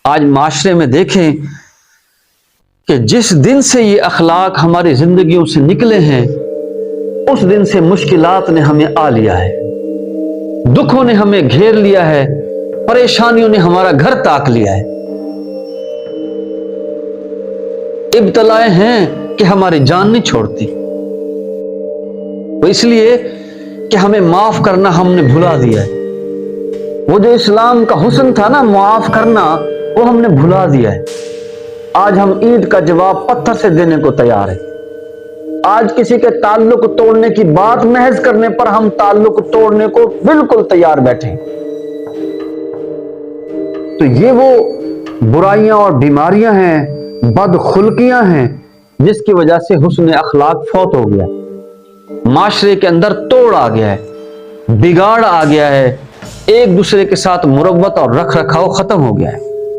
آج معاشرے میں دیکھیں کہ جس دن سے یہ اخلاق ہماری زندگیوں سے نکلے ہیں اس دن سے مشکلات نے ہمیں آ لیا ہے، دکھوں نے ہمیں گھیر لیا ہے، پریشانیوں نے ہمارا گھر تاک لیا ہے، ابتلائیں ہیں کہ ہماری جان نہیں چھوڑتی۔ تو اس لیے کہ ہمیں معاف کرنا ہم نے بھلا دیا ہے، وہ جو اسلام کا حسن تھا نا معاف کرنا، وہ ہم نے بھلا دیا ہے۔ آج ہم اینٹ کا جواب پتھر سے دینے کو تیار ہیں۔ آج کسی کے تعلق توڑنے کی بات محض کرنے پر ہم تعلق توڑنے کو بالکل تیار بیٹھے۔ تو یہ وہ برائیاں اور بیماریاں ہیں، بدخلقیاں ہیں، جس کی وجہ سے حسن اخلاق فوت ہو گیا، معاشرے کے اندر توڑ آ گیا ہے، بگاڑ آ گیا ہے، ایک دوسرے کے ساتھ مروت اور رکھ رکھاؤ ختم ہو گیا ہے۔